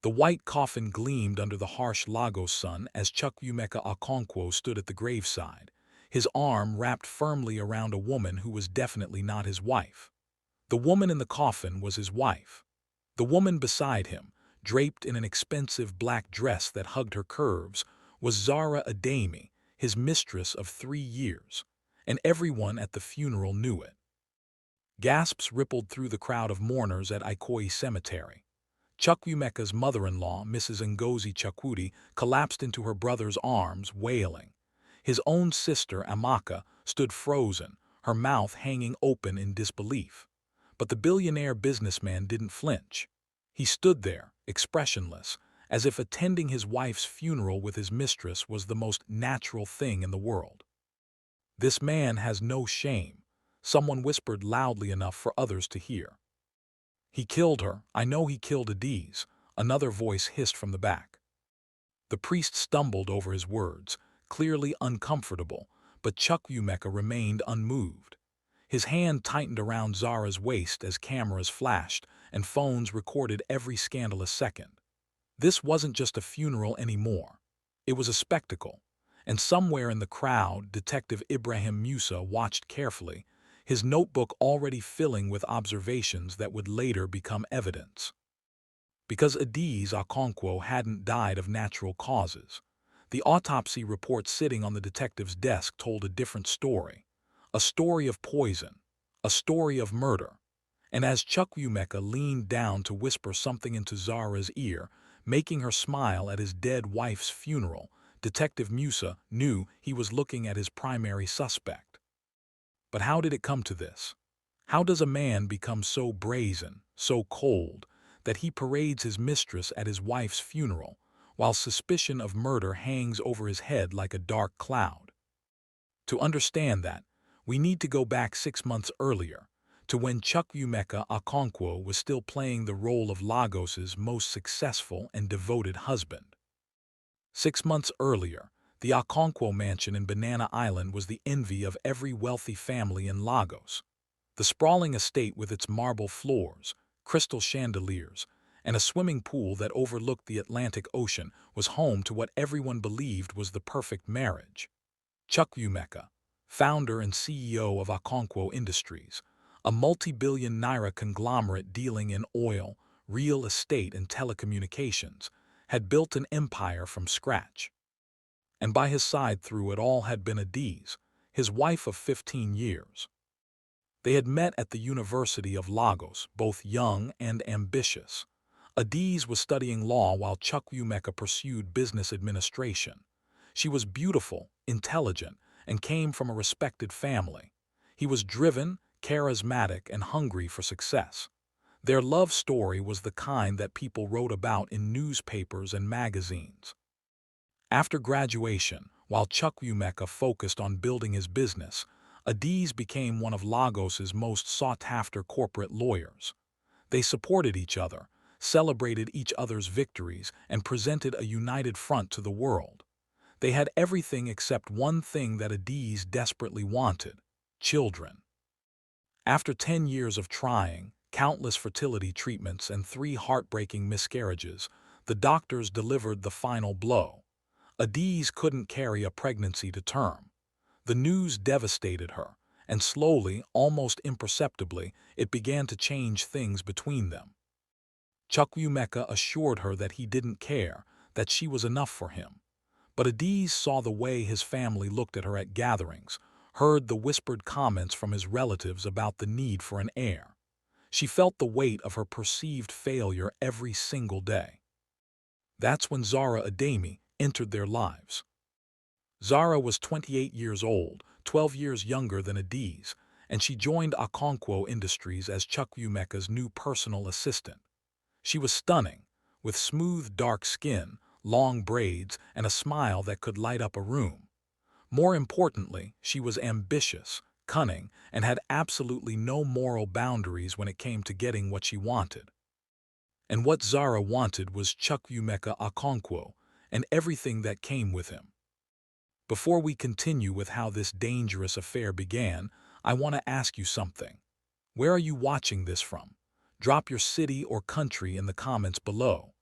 The white coffin gleamed under the harsh Lagos sun as Chukwuemeka Okonkwo stood at the graveside, his arm wrapped firmly around a woman who was definitely not his wife. The woman in the coffin was his wife. The woman beside him, draped in an expensive black dress that hugged her curves, was Zara Ademi, his mistress of 3 years, and everyone at the funeral knew it. Gasps rippled through the crowd of mourners at Ikoyi Cemetery. Chukwuemeka's mother-in-law, Mrs. Ngozi Chukwudi, collapsed into her brother's arms, wailing. His own sister, Amaka, stood frozen, her mouth hanging open in disbelief. But the billionaire businessman didn't flinch. He stood there, expressionless, as if attending his wife's funeral with his mistress was the most natural thing in the world. "This man has no shame," someone whispered loudly enough for others to hear. "He killed her. I know he killed Adiz," another voice hissed from the back. The priest stumbled over his words, clearly uncomfortable, but Chukwuemeka remained unmoved. His hand tightened around Zara's waist as cameras flashed and phones recorded every scandalous second. This wasn't just a funeral anymore. It was a spectacle, and somewhere in the crowd, Detective Ibrahim Musa watched carefully, his notebook already filling with observations that would later become evidence. Because Adiz Okonkwo hadn't died of natural causes, the autopsy report sitting on the detective's desk told a different story. A story of poison, a story of murder. And as Chukwuemeka leaned down to whisper something into Zara's ear, making her smile at his dead wife's funeral, Detective Musa knew he was looking at his primary suspect. But how did it come to this? How does a man become so brazen, so cold, that he parades his mistress at his wife's funeral, while suspicion of murder hangs over his head like a dark cloud? To understand that, we need to go back 6 months earlier, to when Chukwuemeka Okonkwo was still playing the role of Lagos's most successful and devoted husband. 6 months earlier, the Okonkwo mansion in Banana Island was the envy of every wealthy family in Lagos. The sprawling estate with its marble floors, crystal chandeliers, and a swimming pool that overlooked the Atlantic Ocean was home to what everyone believed was the perfect marriage. Chukwuemeka, founder and CEO of Okonkwo Industries, a multi-billion naira conglomerate dealing in oil, real estate, and telecommunications, had built an empire from scratch. And by his side through it all had been Adiz, his wife of 15 years. They had met at the University of Lagos, both young and ambitious. Adiz was studying law while Chukwuemeka pursued business administration. She was beautiful, intelligent, and came from a respected family. He was driven, charismatic, and hungry for success. Their love story was the kind that people wrote about in newspapers and magazines. After graduation, while Chukwuemeka focused on building his business, Adiz became one of Lagos's most sought-after corporate lawyers. They supported each other, celebrated each other's victories, and presented a united front to the world. They had everything except one thing that Adiz desperately wanted: children. After 10 years of trying, countless fertility treatments, and 3 heartbreaking miscarriages, the doctors delivered the final blow. Adiz couldn't carry a pregnancy to term. The news devastated her, and slowly, almost imperceptibly, it began to change things between them. Chukwuemeka assured her that he didn't care, that she was enough for him. But Adiz saw the way his family looked at her at gatherings, heard the whispered comments from his relatives about the need for an heir. She felt the weight of her perceived failure every single day. That's when Zara Ademi entered their lives. Zara was 28 years old, 12 years younger than Adiz, and she joined Okonkwo Industries as Chukwuemeka's new personal assistant. She was stunning, with smooth dark skin, long braids, and a smile that could light up a room. More importantly, she was ambitious, cunning, and had absolutely no moral boundaries when it came to getting what she wanted. And what Zara wanted was Chukwuemeka Okonkwo, and everything that came with him. Before we continue with how this dangerous affair began, I want to ask you something. Where are you watching this from? Drop your city or country in the comments below.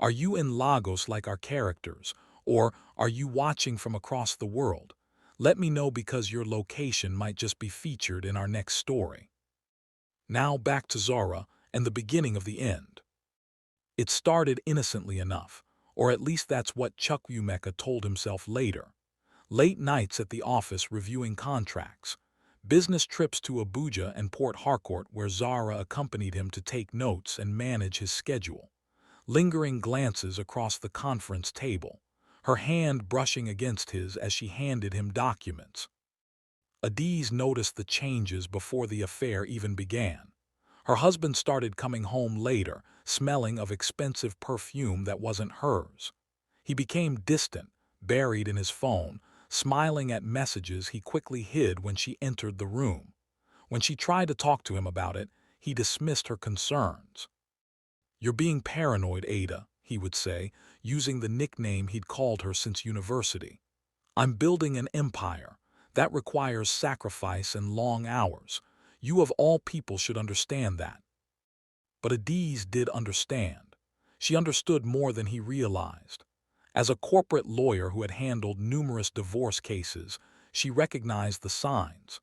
Are you in Lagos like our characters, or are you watching from across the world? Let me know because your location might just be featured in our next story. Now back to Zara and the beginning of the end. It started innocently enough, or at least that's what Chukwuemeka told himself later. Late nights at the office reviewing contracts, business trips to Abuja and Port Harcourt where Zara accompanied him to take notes and manage his schedule, lingering glances across the conference table, her hand brushing against his as she handed him documents. Adiz noticed the changes before the affair even began. Her husband started coming home later, smelling of expensive perfume that wasn't hers. He became distant, buried in his phone, smiling at messages he quickly hid when she entered the room. When she tried to talk to him about it, he dismissed her concerns. "You're being paranoid, Ada," he would say, using the nickname he'd called her since university. "I'm building an empire. That requires sacrifice and long hours. You of all people should understand that." But Adiz did understand. She understood more than he realized. As a corporate lawyer who had handled numerous divorce cases, she recognized the signs.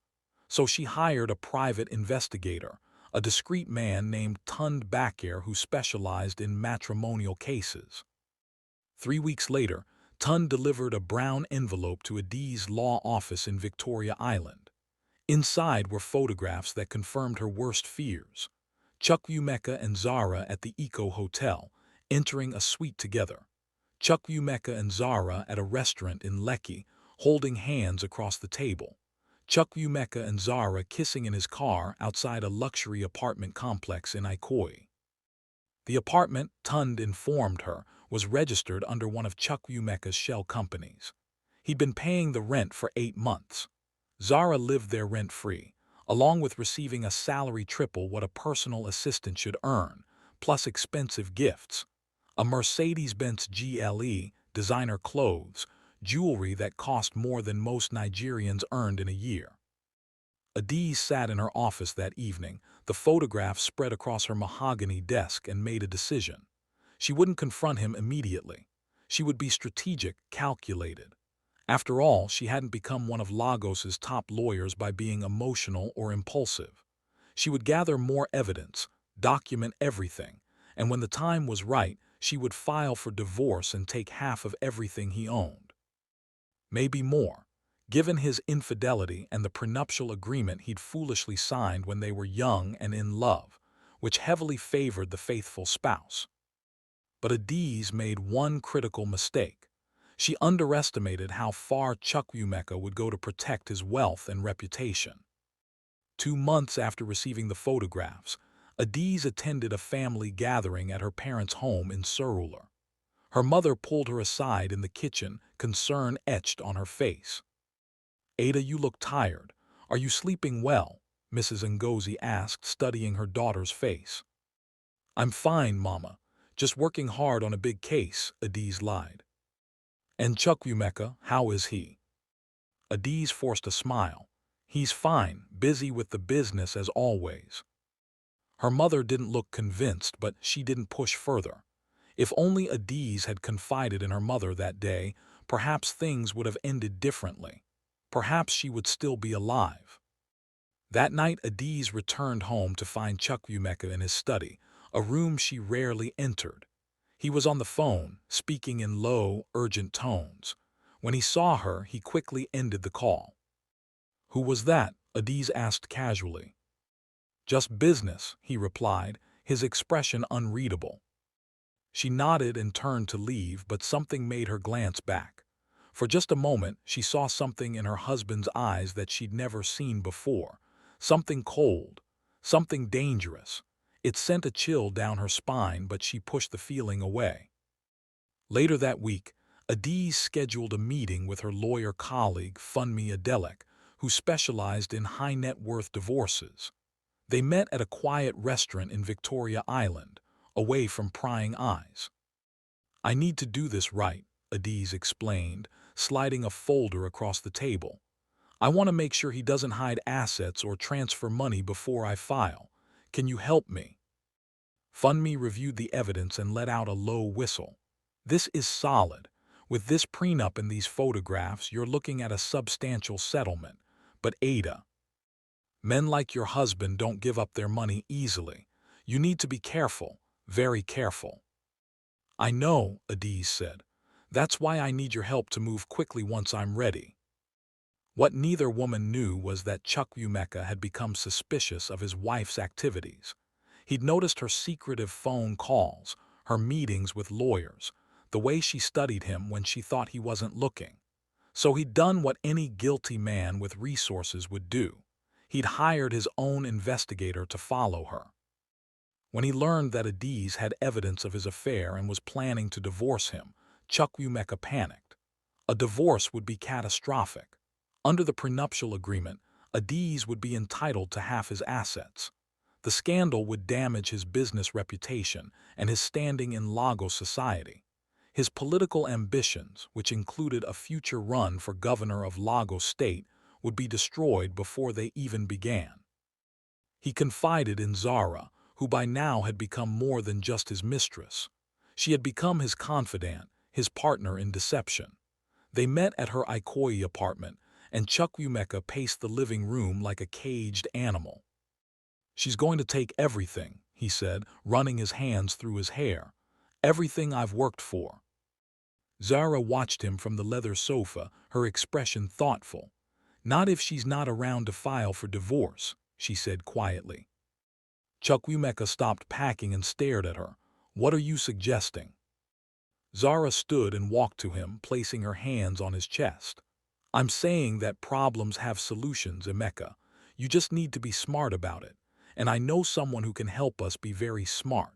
So she hired a private investigator, a discreet man named Tund Bakir who specialized in matrimonial cases. 3 weeks later, Tund delivered a brown envelope to Adiz's law office in Victoria Island. Inside were photographs that confirmed her worst fears. Chukwuemeka and Zara at the Eco Hotel, entering a suite together. Chukwuemeka and Zara at a restaurant in Lekki, holding hands across the table. Chukwuemeka and Zara kissing in his car outside a luxury apartment complex in Ikoyi. The apartment, Tund informed her, was registered under one of Chukwuemeka's shell companies. He'd been paying the rent for 8 months. Zara lived there rent-free, along with receiving a salary triple what a personal assistant should earn, plus expensive gifts. A Mercedes-Benz GLE, designer clothes, jewelry that cost more than most Nigerians earned in a year. Adiz sat in her office that evening, the photographs spread across her mahogany desk, and made a decision. She wouldn't confront him immediately. She would be strategic, calculated. After all, she hadn't become one of Lagos's top lawyers by being emotional or impulsive. She would gather more evidence, document everything, and when the time was right, she would file for divorce and take half of everything he owned. Maybe more, given his infidelity and the prenuptial agreement he'd foolishly signed when they were young and in love, which heavily favored the faithful spouse. But Adiz made one critical mistake. She underestimated how far Chukwuemeka would go to protect his wealth and reputation. 2 months after receiving the photographs, Adiz attended a family gathering at her parents' home in Surulere. Her mother pulled her aside in the kitchen, concern etched on her face. "Ada, you look tired. Are you sleeping well?" Mrs. Ngozi asked, studying her daughter's face. "I'm fine, Mama. Just working hard on a big case," Adiz lied. "And Chukwuemeka, how is he?" Adiz forced a smile. "He's fine, busy with the business as always." Her mother didn't look convinced, but she didn't push further. If only Adiz had confided in her mother that day, perhaps things would have ended differently. Perhaps she would still be alive. That night, Adiz returned home to find Chukwuemeka in his study, a room she rarely entered. He was on the phone, speaking in low, urgent tones. When he saw her, he quickly ended the call. "Who was that?" Adiz asked casually. "Just business," he replied, his expression unreadable. She nodded and turned to leave, but something made her glance back. For just a moment, she saw something in her husband's eyes that she'd never seen before. Something cold, something dangerous. It sent a chill down her spine, but she pushed the feeling away. Later that week, Adiz scheduled a meeting with her lawyer colleague, Funmi Adelek, who specialized in high-net-worth divorces. They met at a quiet restaurant in Victoria Island, away from prying eyes. "I need to do this right," Adiz explained, sliding a folder across the table. "I want to make sure he doesn't hide assets or transfer money before I file. Can you help me?" Funmi reviewed the evidence and let out a low whistle. This is solid. With this prenup and these photographs, you're looking at a substantial settlement. But Ada, men like your husband don't give up their money easily. You need to be careful, very careful. I know, Adiz said. That's why I need your help to move quickly once I'm ready. What neither woman knew was that Chukwuemeka had become suspicious of his wife's activities. He'd noticed her secretive phone calls, her meetings with lawyers, the way she studied him when she thought he wasn't looking. So he'd done what any guilty man with resources would do. He'd hired his own investigator to follow her. When he learned that Adiz had evidence of his affair and was planning to divorce him, Chukwuemeka panicked. A divorce would be catastrophic. Under the prenuptial agreement, Adiz would be entitled to half his assets. The scandal would damage his business reputation and his standing in Lagos society. His political ambitions, which included a future run for governor of Lagos State, would be destroyed before they even began. He confided in Zara, who by now had become more than just his mistress. She had become his confidant, his partner in deception. They met at her Ikoyi apartment, and Chukwuemeka paced the living room like a caged animal. She's going to take everything, he said, running his hands through his hair. Everything I've worked for. Zara watched him from the leather sofa, her expression thoughtful. Not if she's not around to file for divorce, she said quietly. Chukwuemeka stopped packing and stared at her. What are you suggesting? Zara stood and walked to him, placing her hands on his chest. I'm saying that problems have solutions, Emeka. You just need to be smart about it. And I know someone who can help us be very smart.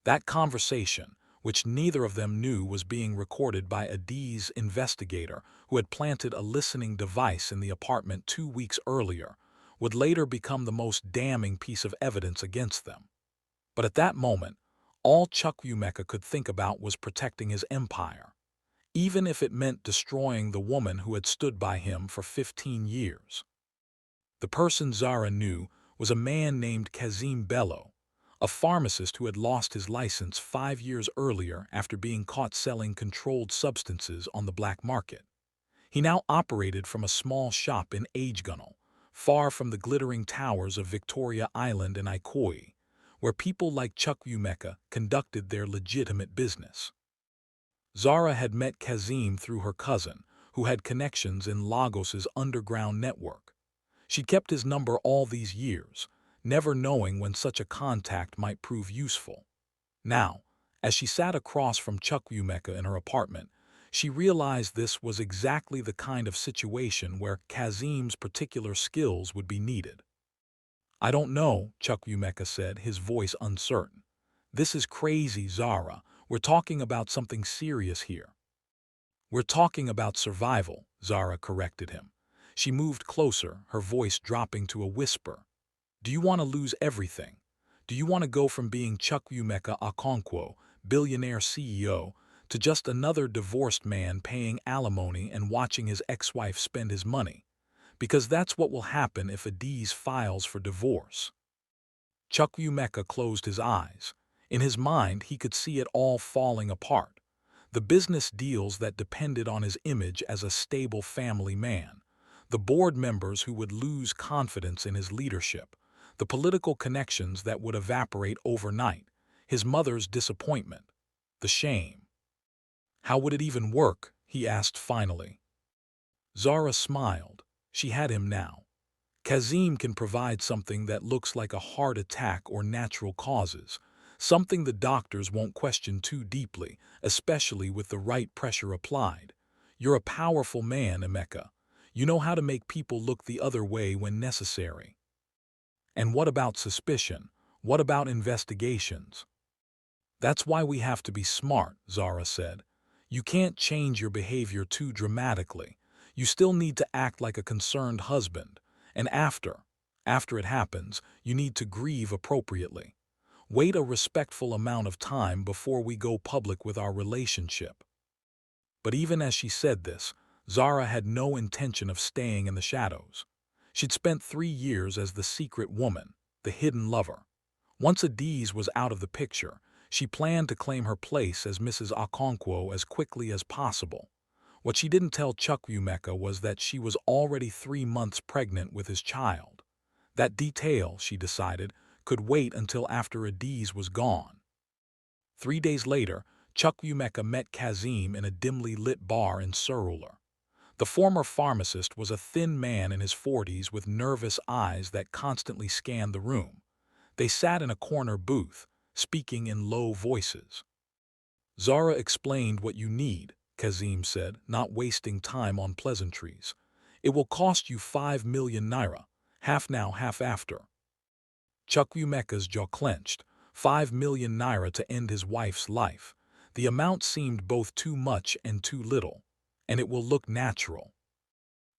That conversation, which neither of them knew was being recorded by Adiz's investigator who had planted a listening device in the apartment 2 weeks earlier, would later become the most damning piece of evidence against them. But at that moment, all Chukwuemeka could think about was protecting his empire, even if it meant destroying the woman who had stood by him for 15 years. The person Zara knew was a man named Kazim Bello, a pharmacist who had lost his license 5 years earlier after being caught selling controlled substances on the black market. He now operated from a small shop in Agegunnel, far from the glittering towers of Victoria Island and Ikoyi, where people like Chukwuemeka conducted their legitimate business. Zara had met Kazim through her cousin, who had connections in Lagos's underground network. She'd kept his number all these years, never knowing when such a contact might prove useful. Now, as she sat across from Chukwuemeka in her apartment, she realized this was exactly the kind of situation where Kazim's particular skills would be needed. I don't know, Chukwuemeka said, his voice uncertain. This is crazy, Zara. We're talking about something serious here. We're talking about survival, Zara corrected him. She moved closer, her voice dropping to a whisper. Do you want to lose everything? Do you want to go from being Chukwuemeka Okonkwo, billionaire CEO, to just another divorced man paying alimony and watching his ex-wife spend his money? Because that's what will happen if Adiz files for divorce. Chukwuemeka closed his eyes. In his mind, he could see it all falling apart. The business deals that depended on his image as a stable family man, the board members who would lose confidence in his leadership, the political connections that would evaporate overnight, his mother's disappointment, the shame. How would it even work? He asked finally. Zara smiled. She had him now. Kazim can provide something that looks like a heart attack or natural causes, something the doctors won't question too deeply, especially with the right pressure applied. You're a powerful man, Emeka. You know how to make people look the other way when necessary. And what about suspicion? What about investigations? That's why we have to be smart, Zara said. You can't change your behavior too dramatically. You still need to act like a concerned husband. And after it happens, you need to grieve appropriately. Wait a respectful amount of time before we go public with our relationship. But even as she said this, Zara had no intention of staying in the shadows. She'd spent 3 years as the secret woman, the hidden lover. Once Adiz was out of the picture, she planned to claim her place as Mrs. Okonkwo as quickly as possible. What she didn't tell Chukwuemeka was that she was already 3 months pregnant with his child. That detail, she decided, could wait until after Adiz was gone. 3 days later, Chukwuemeka met Kazim in a dimly lit bar in Surulere. The former pharmacist was a thin man in his 40s with nervous eyes that constantly scanned the room. They sat in a corner booth, speaking in low voices. "Zara explained what you need," Kazim said, not wasting time on pleasantries. "It will cost you 5 million naira, half now, half after." Chukwuemeka's jaw clenched. 5 million naira to end his wife's life. The amount seemed both too much and too little. "And it will look natural."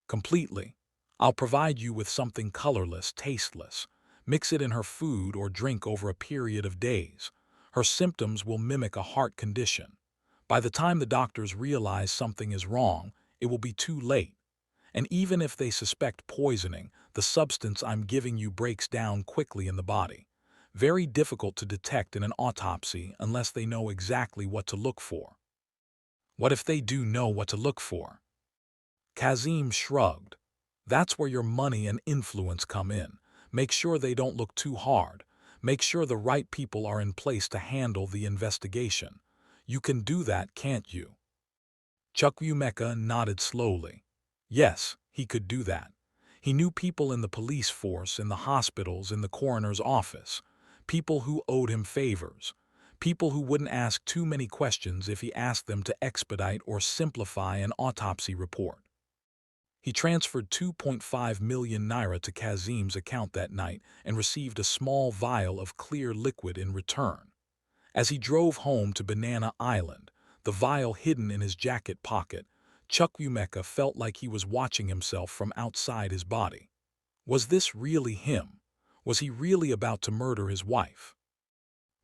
"Completely. I'll provide you with something colorless, tasteless. Mix it in her food or drink over a period of days. Her symptoms will mimic a heart condition. By the time the doctors realize something is wrong, it will be too late. And even if they suspect poisoning, the substance I'm giving you breaks down quickly in the body. Very difficult to detect in an autopsy unless they know exactly what to look for." "What if they do know what to look for?" Kazim shrugged. "That's where your money and influence come in. Make sure they don't look too hard. Make sure the right people are in place to handle the investigation. You can do that, can't you?" Chukwuemeka nodded slowly. Yes, he could do that. He knew people in the police force, in the hospitals, in the coroner's office. People who owed him favors. People who wouldn't ask too many questions if he asked them to expedite or simplify an autopsy report. He transferred 2.5 million naira to Kazim's account that night and received a small vial of clear liquid in return. As he drove home to Banana Island, the vial hidden in his jacket pocket, Chukwuemeka felt like he was watching himself from outside his body. Was this really him? Was he really about to murder his wife?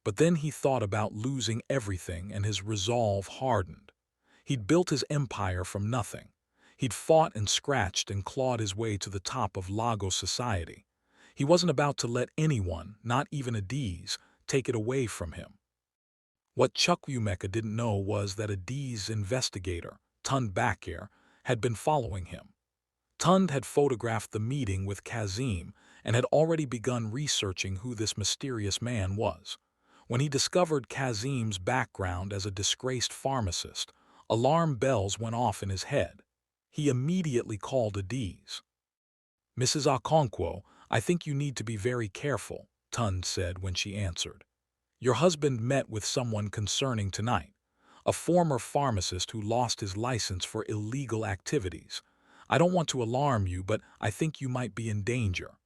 But then he thought about losing everything and his resolve hardened. He'd built his empire from nothing. He'd fought and scratched and clawed his way to the top of Lagos society. He wasn't about to let anyone, not even Adiz, take it away from him. What Chukwuemeka didn't know was that Adiz's investigator, Tund Bakir, had been following him. Tund had photographed the meeting with Kazim and had already begun researching who this mysterious man was. When he discovered Kazim's background as a disgraced pharmacist, alarm bells went off in his head. He immediately called Adiz. "Mrs. Okonkwo, I think you need to be very careful," Tund said when she answered. "Your husband met with someone concerning tonight, a former pharmacist who lost his license for illegal activities. I don't want to alarm you, but I think you might be in danger."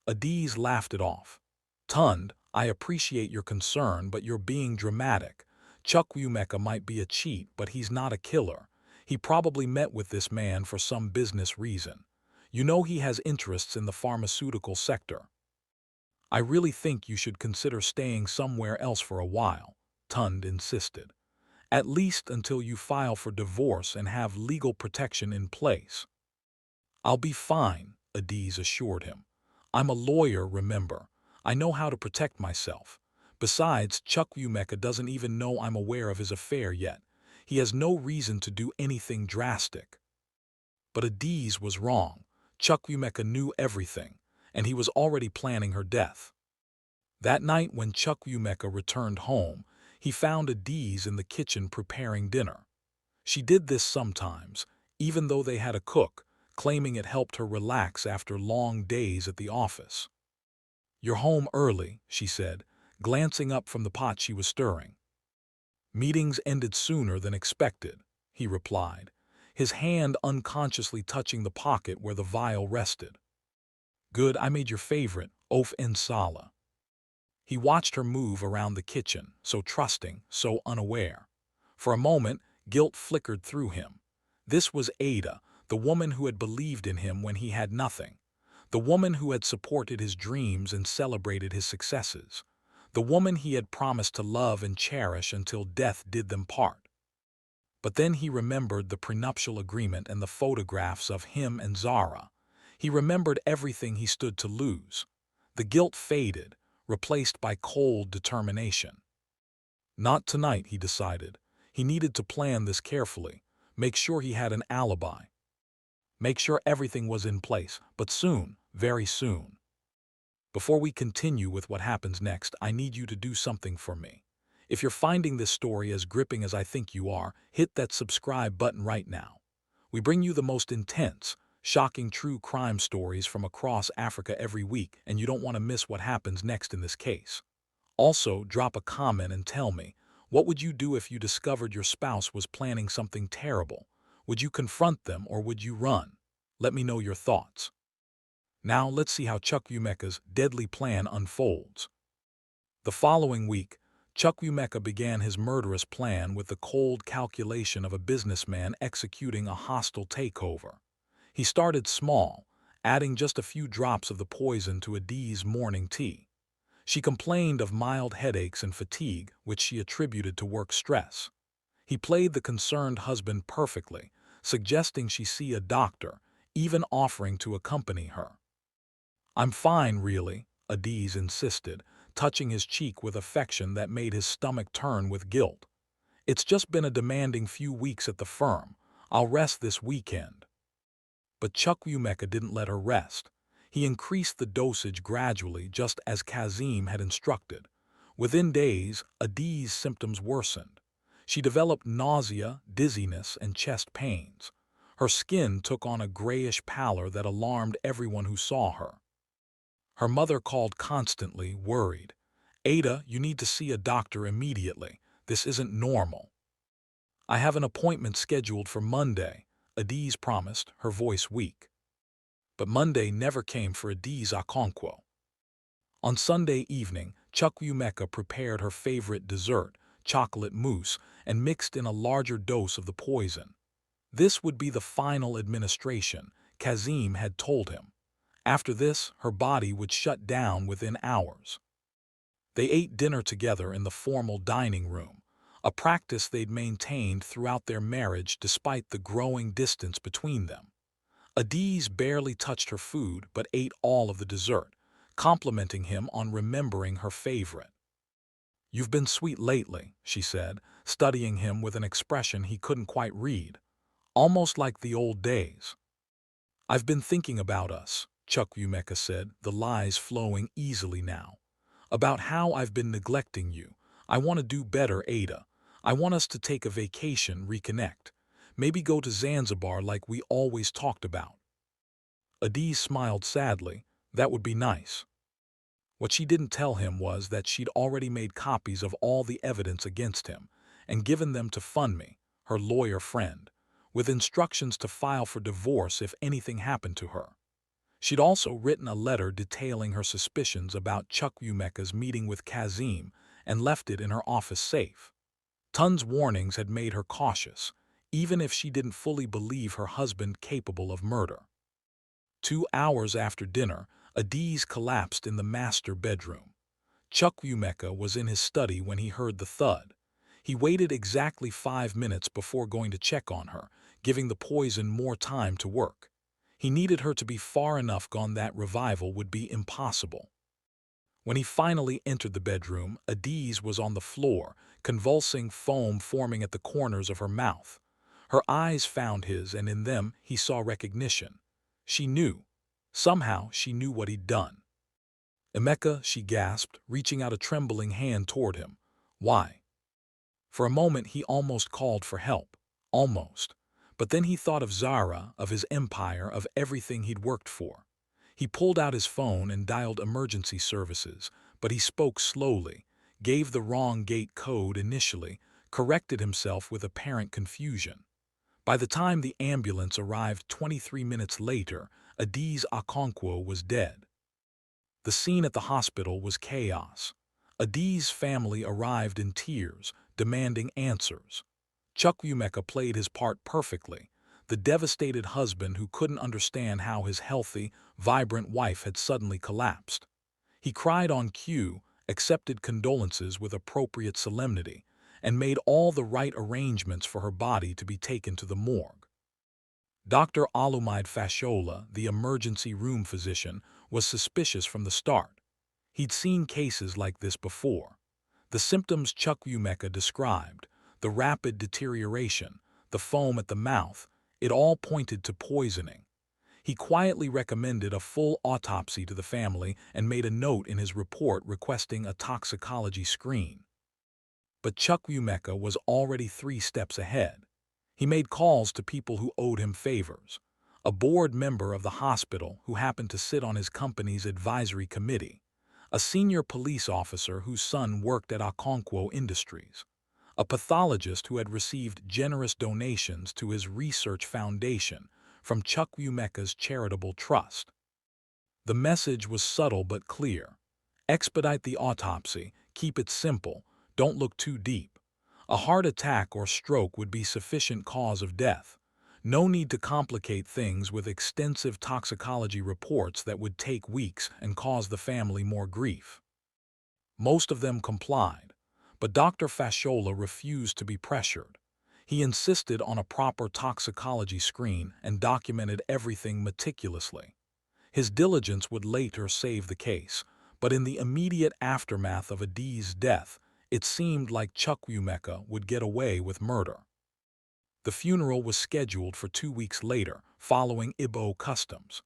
Adiz laughed it off. "Tund, I appreciate your concern, but you're being dramatic. Chukwuemeka might be a cheat, but he's not a killer. He probably met with this man for some business reason. You know he has interests in the pharmaceutical sector. I really think you should consider staying somewhere else for a while," Tund insisted. "At least until you file for divorce and have legal protection in place." "I'll be fine," Adiz assured him. "I'm a lawyer, remember. I know how to protect myself. Besides, Chukwuemeka doesn't even know I'm aware of his affair yet. He has no reason to do anything drastic." But Adiz was wrong. Chukwuemeka knew everything, and he was already planning her death. That night when Chukwuemeka returned home, he found Adiz in the kitchen preparing dinner. She did this sometimes, even though they had a cook, claiming it helped her relax after long days at the office. "You're home early," she said, glancing up from the pot she was stirring. "Meetings ended sooner than expected," he replied, his hand unconsciously touching the pocket where the vial rested. "Good, I made your favorite, oaf ensala." He watched her move around the kitchen, so trusting, so unaware. For a moment, guilt flickered through him. This was Ada, the woman who had believed in him when he had nothing. The woman who had supported his dreams and celebrated his successes. The woman he had promised to love and cherish until death did them part. But then he remembered the prenuptial agreement and the photographs of him and Zara. He remembered everything he stood to lose. The guilt faded, replaced by cold determination. Not tonight, he decided. He needed to plan this carefully, make sure he had an alibi, make sure everything was in place, but soon, very soon. Before we continue with what happens next, I need you to do something for me. If you're finding this story as gripping as I think you are, hit that subscribe button right now. We bring you the most intense, shocking true crime stories from across Africa every week, and you don't want to miss what happens next in this case. Also, drop a comment and tell me, what would you do if you discovered your spouse was planning something terrible? Would you confront them or would you run? Let me know your thoughts. Now let's see how Chukwuemeka's deadly plan unfolds. The following week, Chukwuemeka began his murderous plan with the cold calculation of a businessman executing a hostile takeover. He started small, adding just a few drops of the poison to Adi's morning tea. She complained of mild headaches and fatigue, which she attributed to work stress. He played the concerned husband perfectly, suggesting she see a doctor, even offering to accompany her. "I'm fine, really," Adiz insisted, touching his cheek with affection that made his stomach turn with guilt. "It's just been a demanding few weeks at the firm. I'll rest this weekend." But Chukwuemeka didn't let her rest. He increased the dosage gradually, just as Kazim had instructed. Within days, Adiz's symptoms worsened. She developed nausea, dizziness, and chest pains. Her skin took on a grayish pallor that alarmed everyone who saw her. Her mother called constantly, worried. "Ada, you need to see a doctor immediately. This isn't normal." "I have an appointment scheduled for Monday," Adiz promised, her voice weak. But Monday never came for Adiz Okonkwo. On Sunday evening, Chukwuemeka prepared her favorite dessert, chocolate mousse, and mixed in a larger dose of the poison. This would be the final administration, Kazim had told him. After this, her body would shut down within hours. They ate dinner together in the formal dining room, a practice they'd maintained throughout their marriage despite the growing distance between them. Adiz barely touched her food but ate all of the dessert, complimenting him on remembering her favorite. "You've been sweet lately," she said, studying him with an expression he couldn't quite read, almost like the old days. "I've been thinking about us," Chukwuemeka said, the lies flowing easily now. "About how I've been neglecting you. I want to do better, Ada. I want us to take a vacation, reconnect. Maybe go to Zanzibar like we always talked about." Adiz smiled sadly. That would be nice. What she didn't tell him was that she'd already made copies of all the evidence against him and given them to Funmi, her lawyer friend, with instructions to file for divorce if anything happened to her. She'd also written a letter detailing her suspicions about Chukwuemeka's meeting with Kazim and left it in her office safe. Tun's warnings had made her cautious, even if she didn't fully believe her husband capable of murder. 2 hours after dinner, Adiz collapsed in the master bedroom. Chukwuemeka was in his study when he heard the thud. He waited exactly 5 minutes before going to check on her, giving the poison more time to work. He needed her to be far enough gone that revival would be impossible. When he finally entered the bedroom, Adiz was on the floor, convulsing, foam forming at the corners of her mouth. Her eyes found his, and in them he saw recognition. She knew. Somehow she knew what he'd done. "Emeka," she gasped, reaching out a trembling hand toward him. "Why?" For a moment he almost called for help. Almost. But then he thought of Zara, of his empire, of everything he'd worked for. He pulled out his phone and dialed emergency services, but he spoke slowly, gave the wrong gate code initially, corrected himself with apparent confusion. By the time the ambulance arrived 23 minutes later, Adiz Okonkwo was dead. The scene at the hospital was chaos. Adiz's family arrived in tears, demanding answers. Chukwuemeka played his part perfectly, the devastated husband who couldn't understand how his healthy, vibrant wife had suddenly collapsed. He cried on cue, accepted condolences with appropriate solemnity, and made all the right arrangements for her body to be taken to the morgue. Dr. Alumide Fashola, the emergency room physician, was suspicious from the start. He'd seen cases like this before. The symptoms Chukwuemeka described, the rapid deterioration, the foam at the mouth, it all pointed to poisoning. He quietly recommended a full autopsy to the family and made a note in his report requesting a toxicology screen. But Chukwuemeka was already 3 steps ahead. He made calls to people who owed him favors. A board member of the hospital who happened to sit on his company's advisory committee, a senior police officer whose son worked at Okonkwo Industries, a pathologist who had received generous donations to his research foundation from Chukwuemeka's charitable trust. The message was subtle but clear. Expedite the autopsy, keep it simple, don't look too deep. A heart attack or stroke would be sufficient cause of death. No need to complicate things with extensive toxicology reports that would take weeks and cause the family more grief. Most of them complied, but Dr. Fashola refused to be pressured. He insisted on a proper toxicology screen and documented everything meticulously. His diligence would later save the case, but in the immediate aftermath of Adi's death, it seemed like Chukwuemeka would get away with murder. The funeral was scheduled for 2 weeks later, following Igbo customs.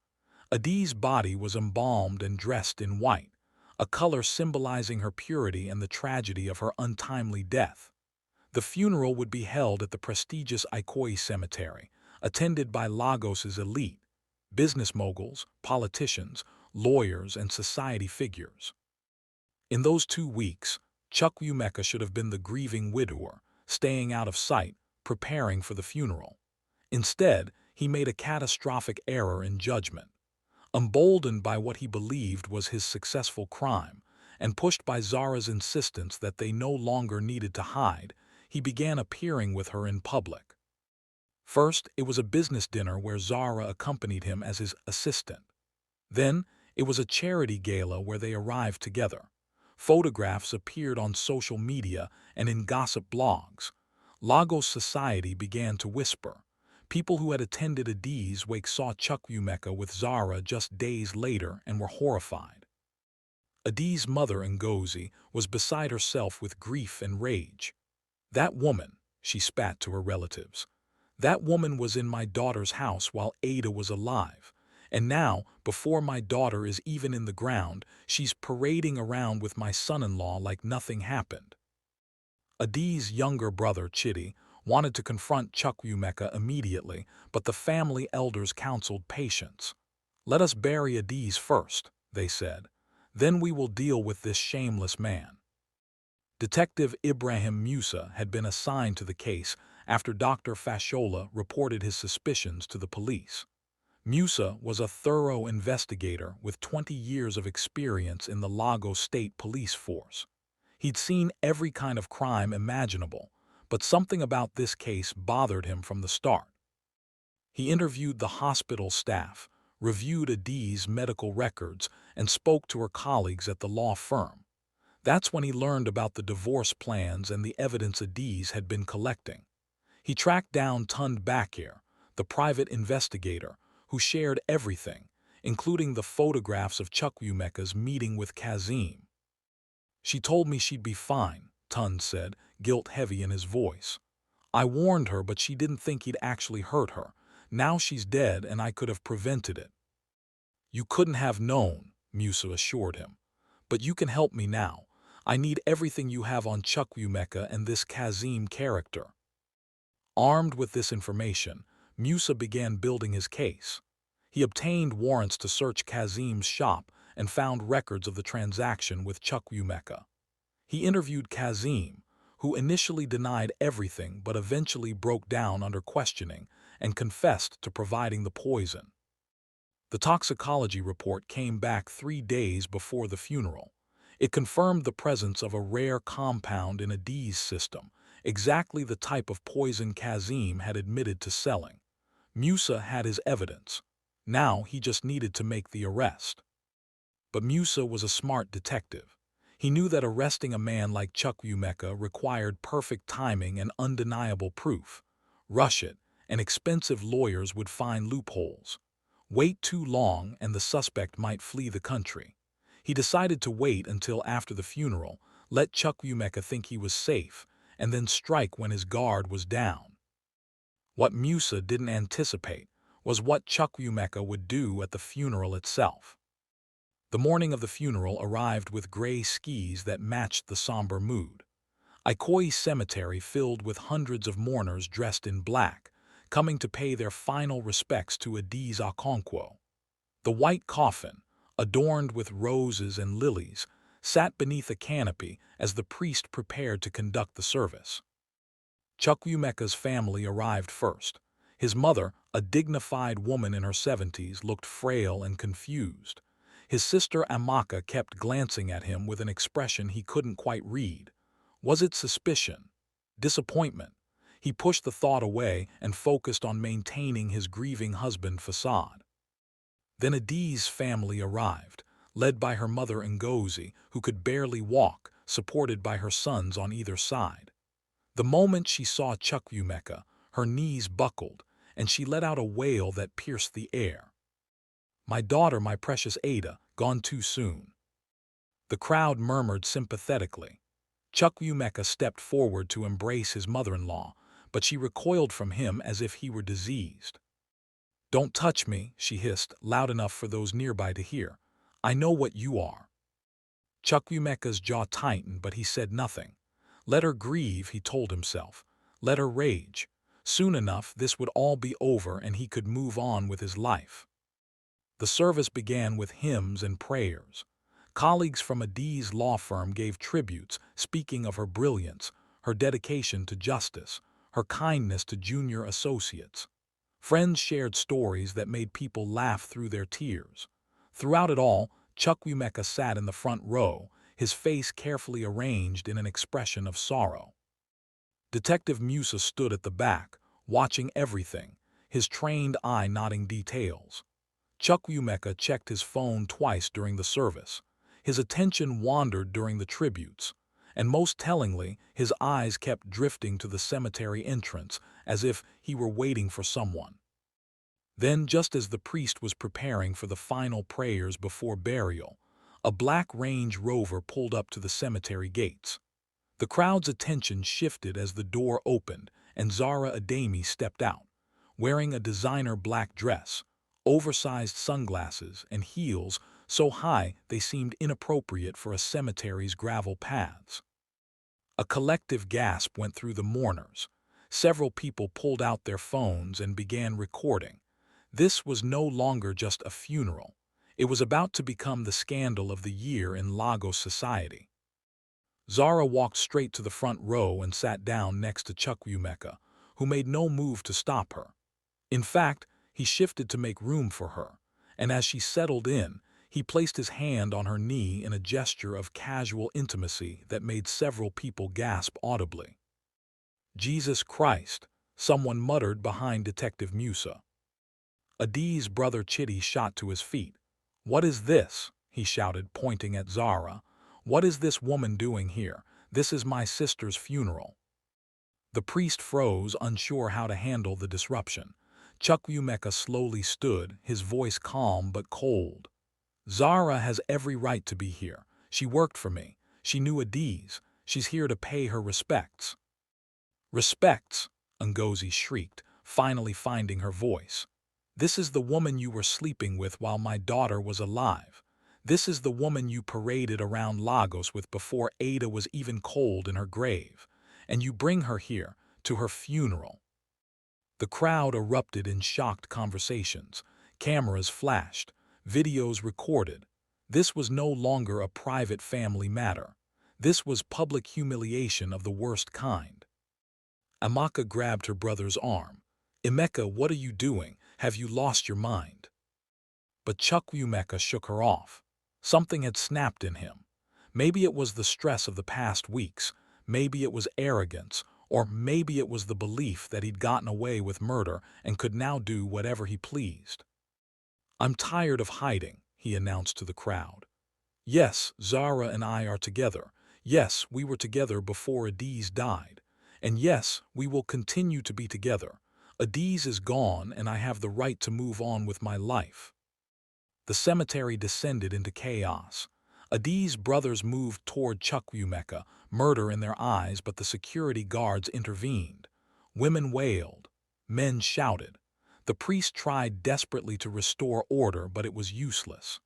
Adi's body was embalmed and dressed in white, a color symbolizing her purity and the tragedy of her untimely death. The funeral would be held at the prestigious Ikoyi Cemetery, attended by Lagos's elite, business moguls, politicians, lawyers, and society figures. In those 2 weeks, Chukwuemeka should have been the grieving widower, staying out of sight, preparing for the funeral. Instead, he made a catastrophic error in judgment. Emboldened by what he believed was his successful crime, and pushed by Zara's insistence that they no longer needed to hide, he began appearing with her in public. First, it was a business dinner where Zara accompanied him as his assistant. Then, it was a charity gala where they arrived together. Photographs appeared on social media and in gossip blogs. Lagos society began to whisper. People who had attended Adi's wake saw Chukwuemeka with Zara just days later and were horrified. Adi's mother, Ngozi, was beside herself with grief and rage. "That woman," she spat to her relatives, "that woman was in my daughter's house while Ada was alive. And now, before my daughter is even in the ground, she's parading around with my son-in-law like nothing happened." Adi's younger brother, Chidi, wanted to confront Chukwuemeka immediately, but the family elders counseled patience. "Let us bury Adi's first," they said. "Then we will deal with this shameless man." Detective Ibrahim Musa had been assigned to the case after Dr. Fashola reported his suspicions to the police. Musa was a thorough investigator with 20 years of experience in the Lagos State Police Force. He'd seen every kind of crime imaginable, but something about this case bothered him from the start. He interviewed the hospital staff, reviewed Adi's medical records, and spoke to her colleagues at the law firm. That's when he learned about the divorce plans and the evidence Adi's had been collecting. He tracked down Tund Bakir, the private investigator, who shared everything, including the photographs of Chukwuemeka's meeting with Kazim. "She told me she'd be fine," Tund said, guilt-heavy in his voice. "I warned her, but she didn't think he'd actually hurt her. Now she's dead and I could have prevented it." "You couldn't have known," Musa assured him. "But you can help me now. I need everything you have on Chukwuemeka and this Kazim character." Armed with this information, Musa began building his case. He obtained warrants to search Kazim's shop and found records of the transaction with Chukwuemeka. He interviewed Kazim, who initially denied everything but eventually broke down under questioning and confessed to providing the poison. The toxicology report came back 3 days before the funeral. It confirmed the presence of a rare compound in Adi's system, exactly the type of poison Kazim had admitted to selling. Musa had his evidence. Now he just needed to make the arrest. But Musa was a smart detective. He knew that arresting a man like Chukwuemeka required perfect timing and undeniable proof. Rush it, and expensive lawyers would find loopholes. Wait too long and the suspect might flee the country. He decided to wait until after the funeral, let Chukwuemeka think he was safe, and then strike when his guard was down. What Musa didn't anticipate was what Chukwuemeka would do at the funeral itself. The morning of the funeral arrived with gray skies that matched the somber mood. Ikoyi Cemetery filled with hundreds of mourners dressed in black, coming to pay their final respects to Adiz Okonkwo. The white coffin, adorned with roses and lilies, sat beneath a canopy as the priest prepared to conduct the service. Chukwuemeka's family arrived first. His mother, a dignified woman in her 70s, looked frail and confused. His sister Amaka kept glancing at him with an expression he couldn't quite read. Was it suspicion? Disappointment? He pushed the thought away and focused on maintaining his grieving husband facade. Then Adiz's family arrived, led by her mother Ngozi, who could barely walk, supported by her sons on either side. The moment she saw Chukwuemeka, her knees buckled, and she let out a wail that pierced the air. "My daughter, my precious Ada, gone too soon." The crowd murmured sympathetically. Chukwuemeka stepped forward to embrace his mother-in-law, but she recoiled from him as if he were diseased. "Don't touch me," she hissed, loud enough for those nearby to hear. "I know what you are." Chukwuemeka's jaw tightened, but he said nothing. Let her grieve, he told himself. Let her rage. Soon enough, this would all be over and he could move on with his life. The service began with hymns and prayers. Colleagues from Adiz's law firm gave tributes, speaking of her brilliance, her dedication to justice, her kindness to junior associates. Friends shared stories that made people laugh through their tears. Throughout it all, Chukwuemeka sat in the front row, his face carefully arranged in an expression of sorrow. Detective Musa stood at the back, watching everything, his trained eye noting details. Chukwuemeka checked his phone twice during the service. His attention wandered during the tributes, and most tellingly, his eyes kept drifting to the cemetery entrance, as if he were waiting for someone. Then, just as the priest was preparing for the final prayers before burial, a black Range Rover pulled up to the cemetery gates. The crowd's attention shifted as the door opened and Zara Ademi stepped out, wearing a designer black dress, oversized sunglasses, and heels so high they seemed inappropriate for a cemetery's gravel paths. A collective gasp went through the mourners. Several people pulled out their phones and began recording. This was no longer just a funeral. It was about to become the scandal of the year in Lagos society. Zara walked straight to the front row and sat down next to Chukwuemeka, who made no move to stop her. In fact, he shifted to make room for her, and as she settled in, he placed his hand on her knee in a gesture of casual intimacy that made several people gasp audibly. "Jesus Christ," someone muttered behind Detective Musa. Adiz's brother Chidi shot to his feet. "What is this?" he shouted, pointing at Zara. "What is this woman doing here? This is my sister's funeral." The priest froze, unsure how to handle the disruption. Chukwuemeka slowly stood, his voice calm but cold. "Zara has every right to be here. She worked for me. She knew Adiz. She's here to pay her respects." "Respects?" Ngozi shrieked, finally finding her voice. "This is the woman you were sleeping with while my daughter was alive. This is the woman you paraded around Lagos with before Ada was even cold in her grave. And you bring her here, to her funeral." The crowd erupted in shocked conversations. Cameras flashed. Videos recorded. This was no longer a private family matter. This was public humiliation of the worst kind. Amaka grabbed her brother's arm. "Emeka, what are you doing? Have you lost your mind?" But Chukwuemeka shook her off. Something had snapped in him. Maybe it was the stress of the past weeks. Maybe it was arrogance. Or maybe it was the belief that he'd gotten away with murder and could now do whatever he pleased. "I'm tired of hiding," he announced to the crowd. "Yes, Zara and I are together. Yes, we were together before Adiz died. And yes, we will continue to be together. Adiz is gone and I have the right to move on with my life." The cemetery descended into chaos. Adi's brothers moved toward Chukwuemeka, murder in their eyes, but the security guards intervened. Women wailed. Men shouted. The priest tried desperately to restore order, but it was useless.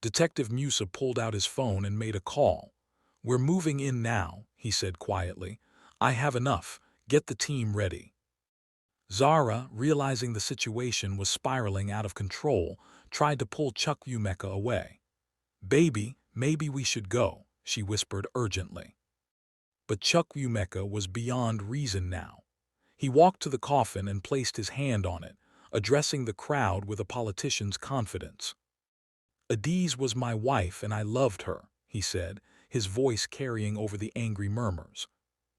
Detective Musa pulled out his phone and made a call. "We're moving in now," he said quietly. "I have enough. Get the team ready." Zara, realizing the situation was spiraling out of control, tried to pull Chukwuemeka away. "Baby, maybe we should go," she whispered urgently. But Chukwuemeka was beyond reason now. He walked to the coffin and placed his hand on it, addressing the crowd with a politician's confidence. "Adiz was my wife and I loved her," he said, his voice carrying over the angry murmurs.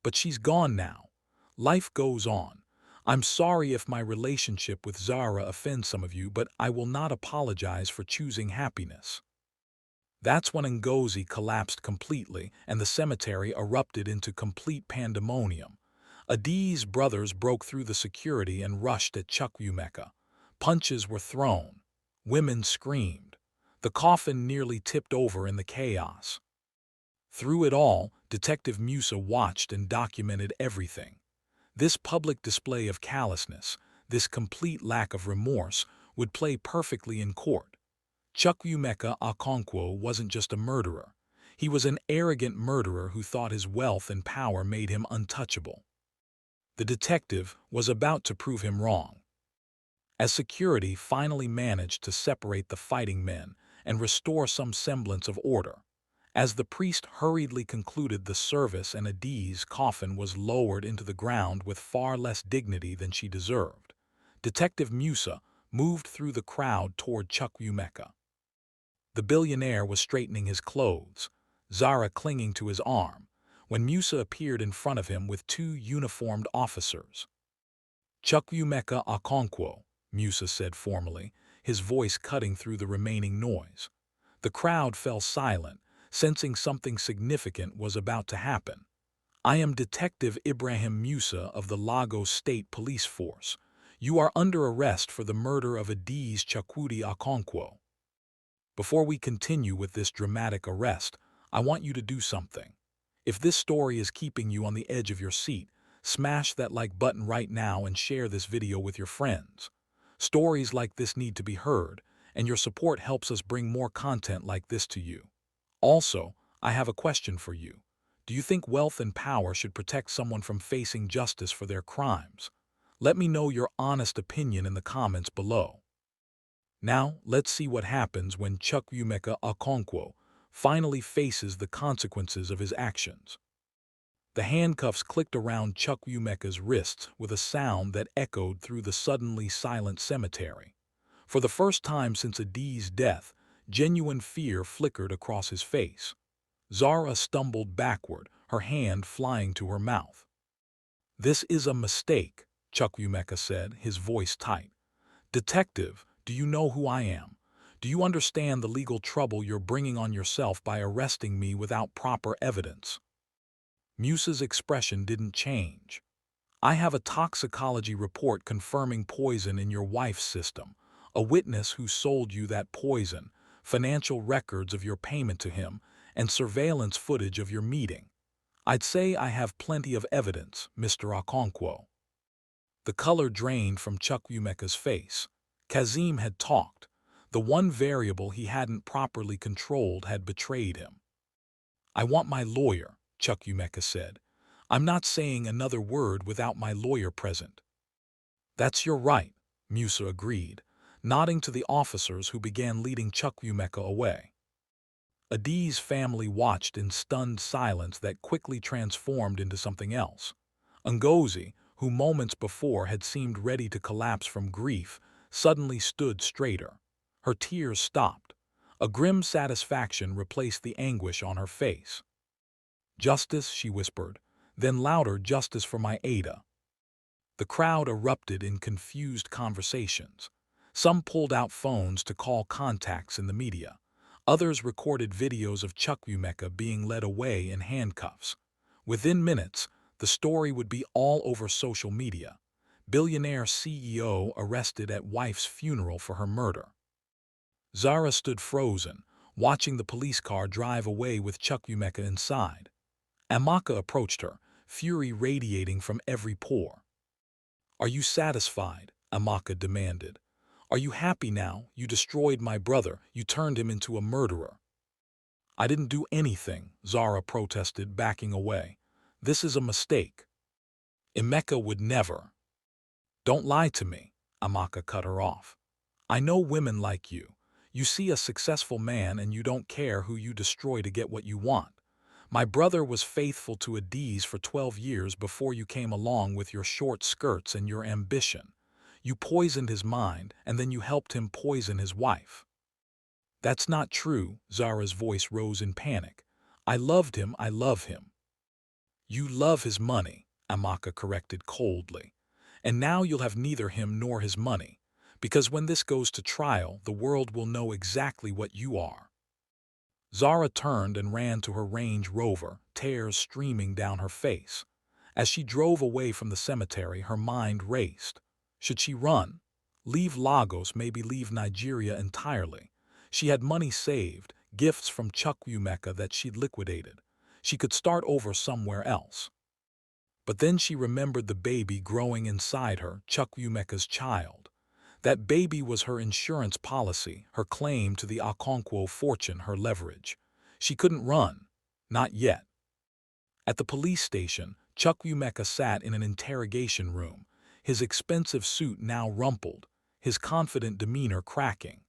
"But she's gone now. Life goes on. I'm sorry if my relationship with Zara offends some of you, but I will not apologize for choosing happiness." That's when Ngozi collapsed completely and the cemetery erupted into complete pandemonium. Adi's brothers broke through the security and rushed at Chukwuemeka. Punches were thrown. Women screamed. The coffin nearly tipped over in the chaos. Through it all, Detective Musa watched and documented everything. This public display of callousness, this complete lack of remorse, would play perfectly in court. Chukwuemeka Okonkwo wasn't just a murderer. He was an arrogant murderer who thought his wealth and power made him untouchable. The detective was about to prove him wrong. As security finally managed to separate the fighting men and restore some semblance of order, as the priest hurriedly concluded the service and Adi's coffin was lowered into the ground with far less dignity than she deserved, Detective Musa moved through the crowd toward Chukwuemeka. The billionaire was straightening his clothes, Zara clinging to his arm, when Musa appeared in front of him with two uniformed officers. "Chukwuemeka Okonkwo," Musa said formally, his voice cutting through the remaining noise. The crowd fell silent, sensing something significant was about to happen. "I am Detective Ibrahim Musa of the Lagos State Police Force. You are under arrest for the murder of Adiz Chukwuemeka Okonkwo. Before we continue with this dramatic arrest, I want you to do something. If this story is keeping you on the edge of your seat, smash that like button right now and share this video with your friends. Stories like this need to be heard, and your support helps us bring more content like this to you. Also, I have a question for you. Do you think wealth and power should protect someone from facing justice for their crimes? Let me know your honest opinion in the comments below. Now, let's see what happens when Chukwuemeka Okonkwo finally faces the consequences of his actions. The handcuffs clicked around Chukwuemeka's wrists with a sound that echoed through the suddenly silent cemetery. For the first time since Adi's death, genuine fear flickered across his face. Zara stumbled backward, her hand flying to her mouth. "This is a mistake," Chukwuemeka said, his voice tight. "Detective, do you know who I am? Do you understand the legal trouble you're bringing on yourself by arresting me without proper evidence?" Musa's expression didn't change. "I have a toxicology report confirming poison in your wife's system, a witness who sold you that poison, financial records of your payment to him, and surveillance footage of your meeting. I'd say I have plenty of evidence, Mr. Okonkwo." The color drained from Chukwuemeka's face. Kazim had talked. The one variable he hadn't properly controlled had betrayed him. "I want my lawyer," Chukwuemeka said. "I'm not saying another word without my lawyer present." "That's your right," Musa agreed, nodding to the officers who began leading Chukwuemeka away. Adi's family watched in stunned silence that quickly transformed into something else. Ngozi, who moments before had seemed ready to collapse from grief, suddenly stood straighter. Her tears stopped. A grim satisfaction replaced the anguish on her face. "Justice," she whispered, then louder, "justice for my Ada." The crowd erupted in confused conversations. Some pulled out phones to call contacts in the media. Others recorded videos of Chukwuemeka being led away in handcuffs. Within minutes, the story would be all over social media. Billionaire CEO arrested at wife's funeral for her murder. Zara stood frozen, watching the police car drive away with Chukwuemeka inside. Amaka approached her, fury radiating from every pore. "Are you satisfied?" Amaka demanded. "Are you happy now? You destroyed my brother. You turned him into a murderer." "I didn't do anything," Zara protested, backing away. "This is a mistake. Emeka would never." "Don't lie to me," Amaka cut her off. "I know women like you. You see a successful man and you don't care who you destroy to get what you want. My brother was faithful to Adiz for 12 years before you came along with your short skirts and your ambition. You poisoned his mind, and then you helped him poison his wife." "That's not true," Zara's voice rose in panic. "I loved him, I love him." "You love his money," Amaka corrected coldly. "And now you'll have neither him nor his money, because when this goes to trial, the world will know exactly what you are." Zara turned and ran to her Range Rover, tears streaming down her face. As she drove away from the cemetery, her mind raced. Should she run? Leave Lagos, maybe leave Nigeria entirely. She had money saved, gifts from Chukwuemeka that she'd liquidated. She could start over somewhere else. But then she remembered the baby growing inside her, Chukwuemeka's child. That baby was her insurance policy, her claim to the Okonkwo fortune, her leverage. She couldn't run. Not yet. At the police station, Chukwuemeka sat in an interrogation room, his expensive suit now rumpled, his confident demeanor cracking.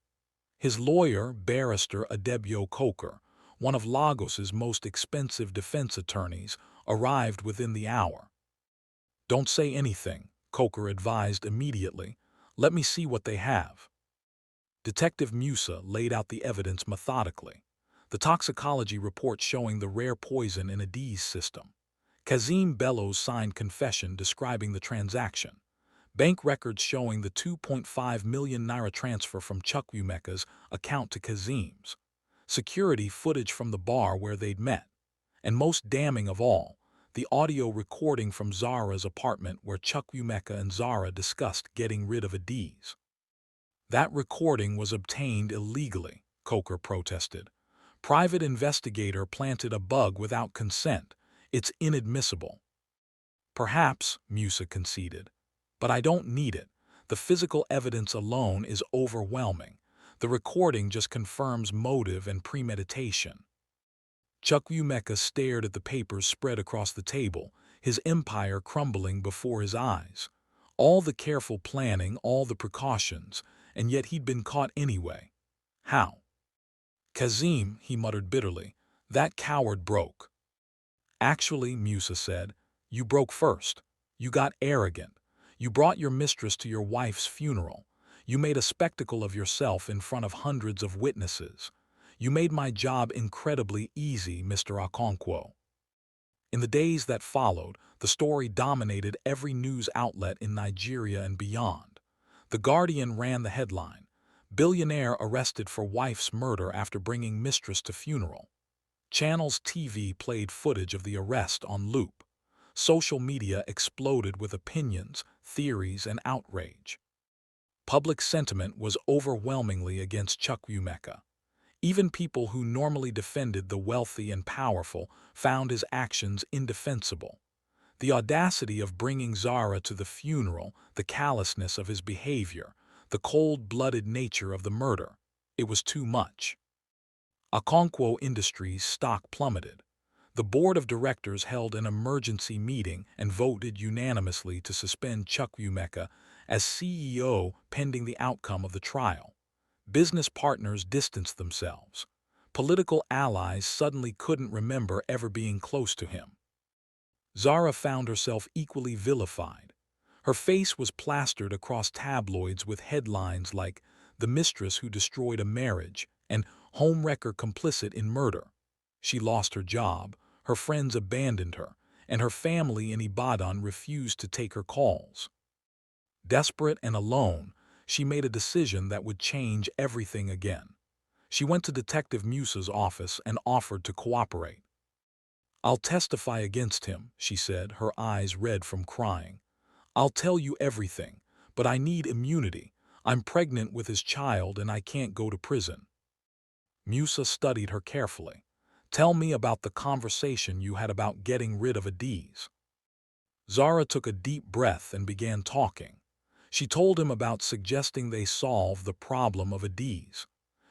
His lawyer, Barrister Adebio Coker, one of Lagos's most expensive defense attorneys, arrived within the hour. "Don't say anything," Coker advised immediately. "Let me see what they have." Detective Musa laid out the evidence methodically. The toxicology report showing the rare poison in Adiz's system. Kazim Bello's signed confession describing the transaction. Bank records showing the 2.5 million naira transfer from Chukwuemeka's account to Kazim's. Security footage from the bar where they'd met. And most damning of all, the audio recording from Zara's apartment where Chukwuemeka and Zara discussed getting rid of Adiz. "That recording was obtained illegally," Coker protested. "Private investigator planted a bug without consent. It's inadmissible." "Perhaps," Musa conceded. "But I don't need it. The physical evidence alone is overwhelming. The recording just confirms motive and premeditation." Chukwuemeka stared at the papers spread across the table, his empire crumbling before his eyes. All the careful planning, all the precautions, and yet he'd been caught anyway. How? "Kazim," he muttered bitterly, "that coward broke." "Actually," Musa said, "you broke first. You got arrogant. You brought your mistress to your wife's funeral. You made a spectacle of yourself in front of hundreds of witnesses. You made my job incredibly easy, Mr. Okonkwo." In the days that followed, the story dominated every news outlet in Nigeria and beyond. The Guardian ran the headline, "Billionaire arrested for wife's murder after bringing mistress to funeral." Channels TV played footage of the arrest on loop. Social media exploded with opinions, theories, and outrage. Public sentiment was overwhelmingly against Chukwuemeka. Even people who normally defended the wealthy and powerful found his actions indefensible. The audacity of bringing Zara to the funeral, the callousness of his behavior, the cold-blooded nature of the murder, it was too much. Okonkwo Industries' stock plummeted. The board of directors held an emergency meeting and voted unanimously to suspend Chukwuemeka as CEO pending the outcome of the trial. Business partners distanced themselves. Political allies suddenly couldn't remember ever being close to him. Zara found herself equally vilified. Her face was plastered across tabloids with headlines like "The Mistress Who Destroyed a Marriage" and "Homewrecker Complicit in Murder." She lost her job, her friends abandoned her, and her family in Ibadan refused to take her calls. Desperate and alone, she made a decision that would change everything again. She went to Detective Musa's office and offered to cooperate. "I'll testify against him," she said, her eyes red from crying. "I'll tell you everything, but I need immunity. I'm pregnant with his child and I can't go to prison." Musa studied her carefully. "Tell me about the conversation you had about getting rid of Adiz." Zara took a deep breath and began talking. She told him about suggesting they solve the problem of Adiz.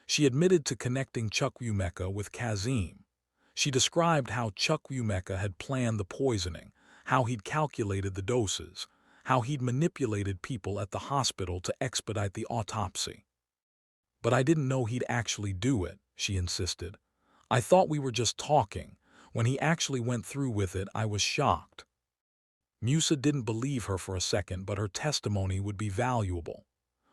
She admitted to connecting Chukwuemeka with Kazim. She described how Chukwuemeka had planned the poisoning, how he'd calculated the doses, how he'd manipulated people at the hospital to expedite the autopsy. "But I didn't know he'd actually do it," she insisted. "I thought we were just talking. When he actually went through with it, I was shocked." Musa didn't believe her for a second, but her testimony would be valuable.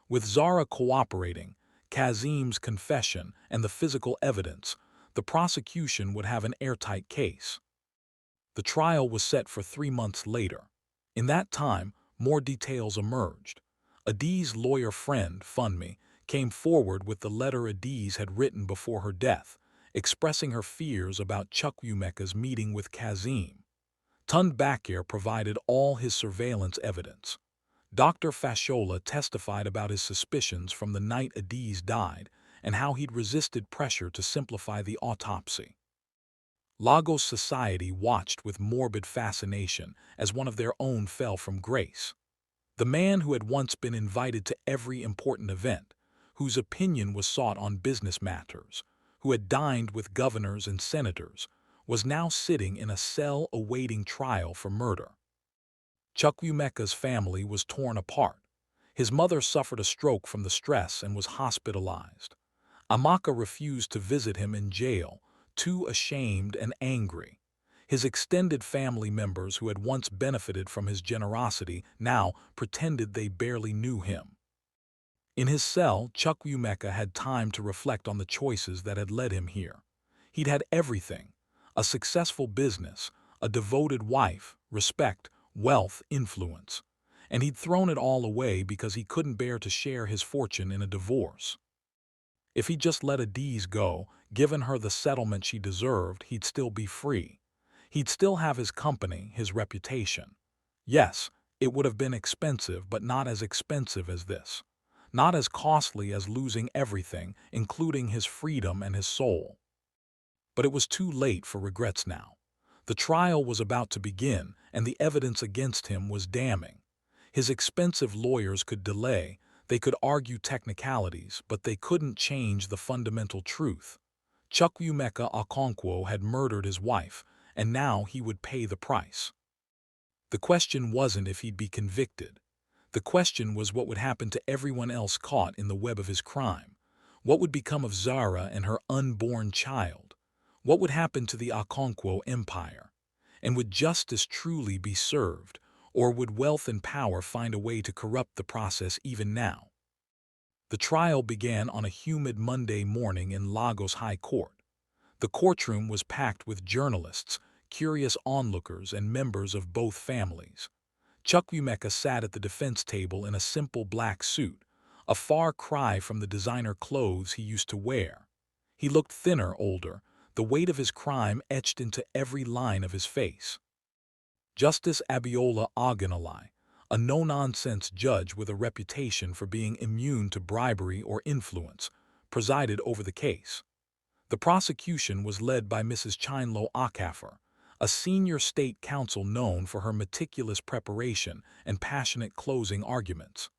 With Zara cooperating, Kazim's confession, and the physical evidence, the prosecution would have an airtight case. The trial was set for 3 months later. In that time, more details emerged. Adiz's lawyer friend, Funmi, came forward with the letter Adiz had written before her death, expressing her fears about Chukwuemeka's meeting with Kazim. Tund Bakir provided all his surveillance evidence. Dr. Fashola testified about his suspicions from the night Adiz died and how he'd resisted pressure to simplify the autopsy. Lagos society watched with morbid fascination as one of their own fell from grace. The man who had once been invited to every important event, whose opinion was sought on business matters, who had dined with governors and senators, was now sitting in a cell awaiting trial for murder. Chukwuemeka's family was torn apart. His mother suffered a stroke from the stress and was hospitalized. Amaka refused to visit him in jail, too ashamed and angry. His extended family members who had once benefited from his generosity now pretended they barely knew him. In his cell, Chukwuemeka had time to reflect on the choices that had led him here. He'd had everything: a successful business, a devoted wife, respect, wealth, influence. And he'd thrown it all away because he couldn't bear to share his fortune in a divorce. If he'd just let Adiz go, given her the settlement she deserved, he'd still be free. He'd still have his company, his reputation. Yes, it would have been expensive, but not as expensive as this. Not as costly as losing everything, including his freedom and his soul. But it was too late for regrets now. The trial was about to begin, and the evidence against him was damning. His expensive lawyers could delay, they could argue technicalities, but they couldn't change the fundamental truth. Chukwuemeka Okonkwo had murdered his wife, and now he would pay the price. The question wasn't if he'd be convicted. The question was what would happen to everyone else caught in the web of his crime. What would become of Zara and her unborn child? What would happen to the Okonkwo empire? And would justice truly be served, or would wealth and power find a way to corrupt the process even now? The trial began on a humid Monday morning in Lagos High Court. The courtroom was packed with journalists, curious onlookers, and members of both families. Chukwuemeka sat at the defense table in a simple black suit, a far cry from the designer clothes he used to wear. He looked thinner, older, the weight of his crime etched into every line of his face. Justice Abiola Ogunalai, a no-nonsense judge with a reputation for being immune to bribery or influence, presided over the case. The prosecution was led by Mrs. Chinlo Okafor, a senior state counsel known for her meticulous preparation and passionate closing arguments.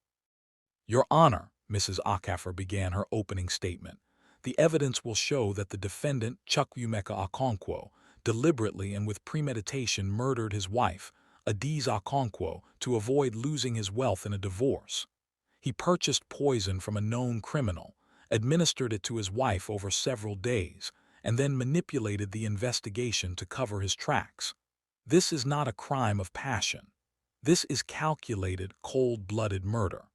"Your Honor," Mrs. Okafor began her opening statement, "the evidence will show that the defendant, Chukwuemeka Okonkwo, deliberately and with premeditation murdered his wife, Adiz Okonkwo, to avoid losing his wealth in a divorce. He purchased poison from a known criminal, administered it to his wife over several days, and then manipulated the investigation to cover his tracks. This is not a crime of passion. This is calculated, cold-blooded murder."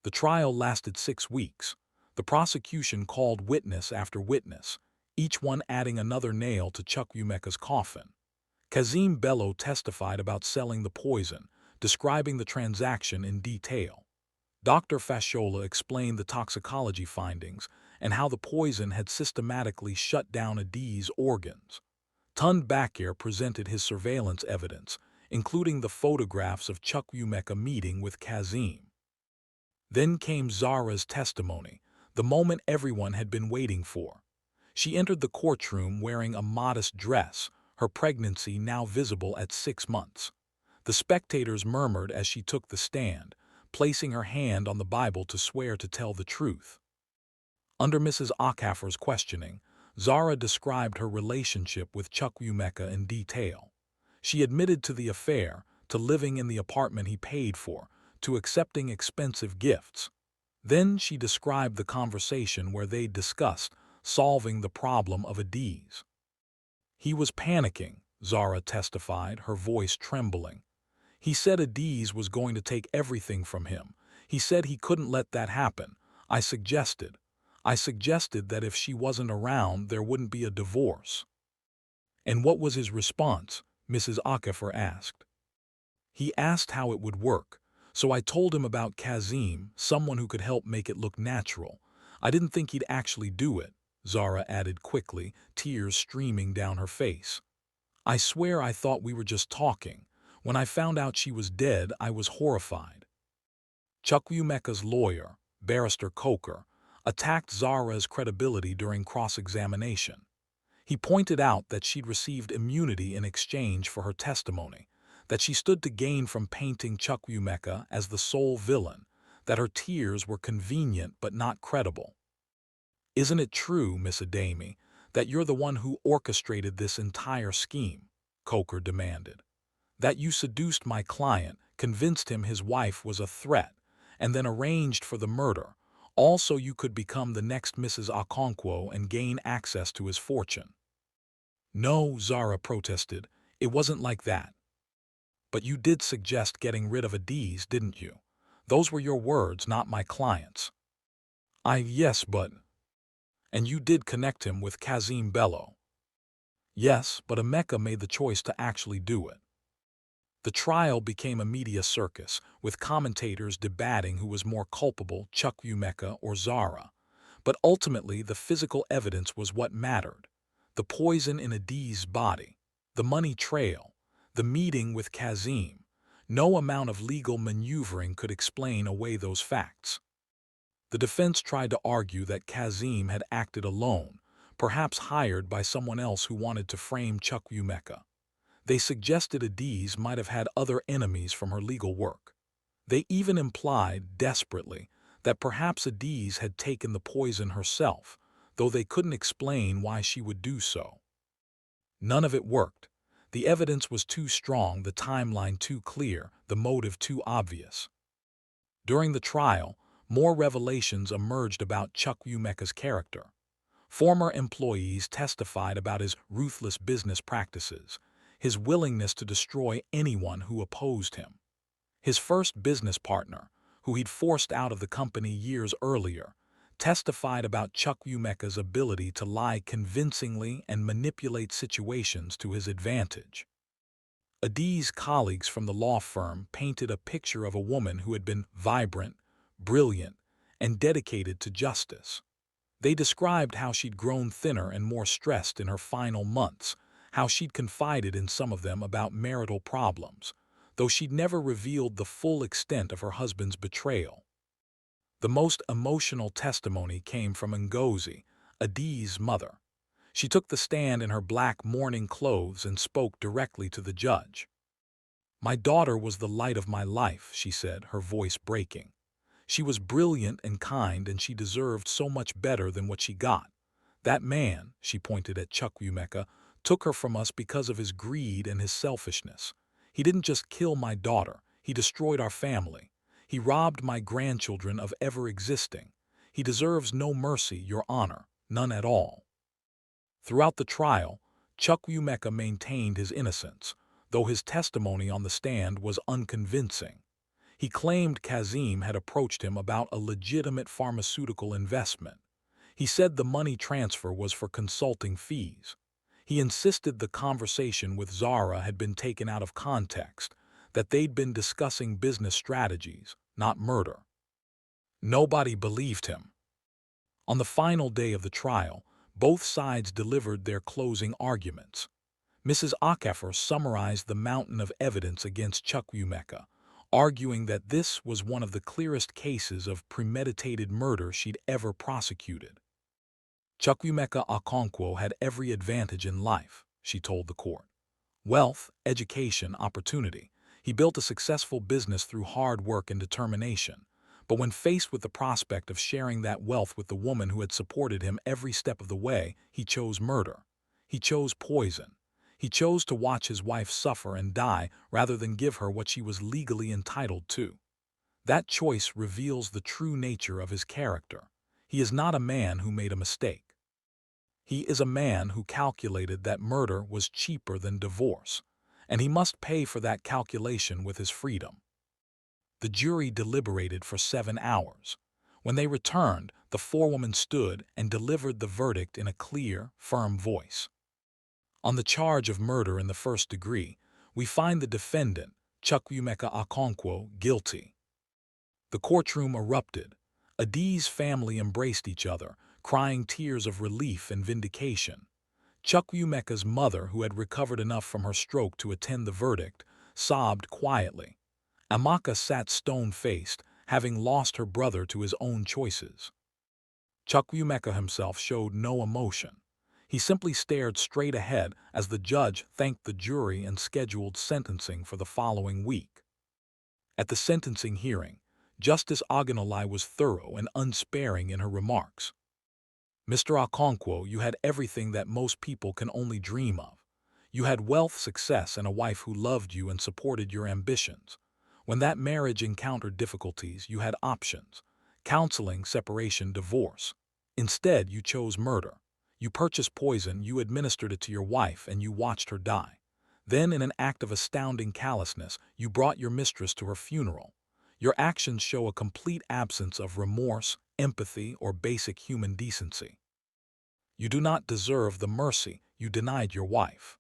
The trial lasted 6 weeks. The prosecution called witness after witness, each one adding another nail to Chukwuemeka's coffin. Kazim Bello testified about selling the poison, describing the transaction in detail. Dr. Fashola explained the toxicology findings and how the poison had systematically shut down Adiz's organs. Tund Bakir presented his surveillance evidence, including the photographs of Chukwuemeka meeting with Kazim. Then came Zara's testimony, the moment everyone had been waiting for. She entered the courtroom wearing a modest dress, her pregnancy now visible at 6 months. The spectators murmured as she took the stand, placing her hand on the Bible to swear to tell the truth. Under Mrs. Okonkwo's questioning, Zara described her relationship with Chukwuemeka in detail. She admitted to the affair, to living in the apartment he paid for, to accepting expensive gifts. Then she described the conversation where they discussed solving the problem of Adiz. He was panicking, Zara testified, her voice trembling. He said Adiz was going to take everything from him. He said he couldn't let that happen. I suggested that if she wasn't around, there wouldn't be a divorce. And what was his response? Mrs. Okonkwo asked. He asked how it would work. So I told him about Kazim, someone who could help make it look natural. I didn't think he'd actually do it, Zara added quickly, tears streaming down her face. I swear I thought we were just talking. When I found out she was dead, I was horrified. Chukwuemeka's lawyer, Barrister Coker, attacked Zara's credibility during cross-examination. He pointed out that she'd received immunity in exchange for her testimony, that she stood to gain from painting Chukwuemeka as the sole villain, that her tears were convenient but not credible. Isn't it true, Miss Ademi, that you're the one who orchestrated this entire scheme? Coker demanded. That you seduced my client, convinced him his wife was a threat, and then arranged for the murder, all so you could become the next Mrs. Okonkwo and gain access to his fortune. No, Zara protested, it wasn't like that. But you did suggest getting rid of Adiz, didn't you? Those were your words, not my client's. Yes, but... And you did connect him with Kazim Bello. Yes, but Emeka made the choice to actually do it. The trial became a media circus, with commentators debating who was more culpable, Chukwuemeka or Zara. But ultimately, the physical evidence was what mattered. The poison in Adiz's body, the money trail, the meeting with Kazim. No amount of legal maneuvering could explain away those facts. The defense tried to argue that Kazim had acted alone, perhaps hired by someone else who wanted to frame Chukwuemeka. They suggested Adiz might have had other enemies from her legal work. They even implied, desperately, that perhaps Adiz had taken the poison herself, though they couldn't explain why she would do so. None of it worked. The evidence was too strong, the timeline too clear, the motive too obvious. During the trial, more revelations emerged about Chukwuemeka's character. Former employees testified about his ruthless business practices, his willingness to destroy anyone who opposed him. His first business partner, who he'd forced out of the company years earlier, testified about Chukwuemeka's ability to lie convincingly and manipulate situations to his advantage. Adiz's colleagues from the law firm painted a picture of a woman who had been vibrant, brilliant, and dedicated to justice. They described how she'd grown thinner and more stressed in her final months, how she'd confided in some of them about marital problems, though she'd never revealed the full extent of her husband's betrayal. The most emotional testimony came from Ngozi, Adiz's mother. She took the stand in her black mourning clothes and spoke directly to the judge. My daughter was the light of my life, she said, her voice breaking. She was brilliant and kind, and she deserved so much better than what she got. That man, she pointed at Chukwuemeka, took her from us because of his greed and his selfishness. He didn't just kill my daughter, he destroyed our family. He robbed my grandchildren of ever existing. He deserves no mercy, Your Honor, none at all. Throughout the trial, Chukwuemeka maintained his innocence, though his testimony on the stand was unconvincing. He claimed Kazim had approached him about a legitimate pharmaceutical investment. He said the money transfer was for consulting fees. He insisted the conversation with Zara had been taken out of context, that they'd been discussing business strategies, not murder. Nobody believed him. On the final day of the trial, both sides delivered their closing arguments. Mrs. Okonkwo summarized the mountain of evidence against Chukwuemeka, arguing that this was one of the clearest cases of premeditated murder she'd ever prosecuted. Chukwuemeka Okonkwo had every advantage in life, she told the court. Wealth, education, opportunity. He built a successful business through hard work and determination. But when faced with the prospect of sharing that wealth with the woman who had supported him every step of the way, he chose murder. He chose poison. He chose to watch his wife suffer and die rather than give her what she was legally entitled to. That choice reveals the true nature of his character. He is not a man who made a mistake. He is a man who calculated that murder was cheaper than divorce, and he must pay for that calculation with his freedom. The jury deliberated for 7 hours. When they returned, the forewoman stood and delivered the verdict in a clear, firm voice. On the charge of murder in the first degree, we find the defendant, Chukwuemeka Okonkwo, guilty. The courtroom erupted. Adi's family embraced each other, crying tears of relief and vindication. Chukwuemeka's mother, who had recovered enough from her stroke to attend the verdict, sobbed quietly. Amaka sat stone-faced, having lost her brother to his own choices. Chukwuemeka himself showed no emotion. He simply stared straight ahead as the judge thanked the jury and scheduled sentencing for the following week. At the sentencing hearing, Justice Ogunolai was thorough and unsparing in her remarks. Mr. Okonkwo, you had everything that most people can only dream of. You had wealth, success, and a wife who loved you and supported your ambitions. When that marriage encountered difficulties, you had options: counseling, separation, divorce. Instead, you chose murder. You purchased poison, you administered it to your wife, and you watched her die. Then, in an act of astounding callousness, you brought your mistress to her funeral. Your actions show a complete absence of remorse, empathy, or basic human decency. You do not deserve the mercy you denied your wife.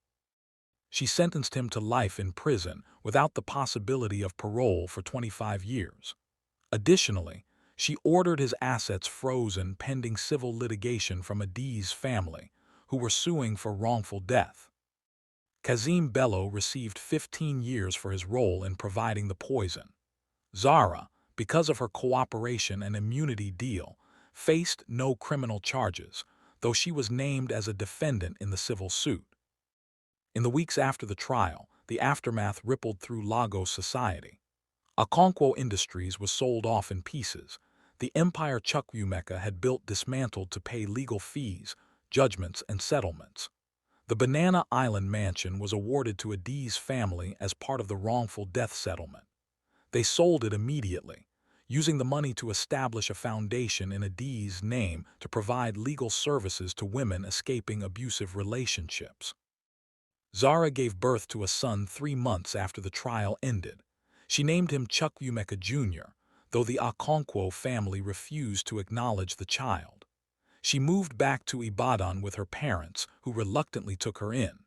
She sentenced him to life in prison without the possibility of parole for 25 years. Additionally, she ordered his assets frozen pending civil litigation from Adi's family, who were suing for wrongful death. Kazim Bello received 15 years for his role in providing the poison. Zara, because of her cooperation and immunity deal, faced no criminal charges, though she was named as a defendant in the civil suit. In the weeks after the trial, the aftermath rippled through Lagos society. Okonkwo Industries was sold off in pieces. The empire Chukwuemeka had built dismantled to pay legal fees, judgments, and settlements. The Banana Island mansion was awarded to Adi's family as part of the wrongful death settlement. They sold it immediately, using the money to establish a foundation in Adi's name to provide legal services to women escaping abusive relationships. Zara gave birth to a son 3 months after the trial ended. She named him Chukwuemeka Jr., though the Okonkwo family refused to acknowledge the child. She moved back to Ibadan with her parents, who reluctantly took her in.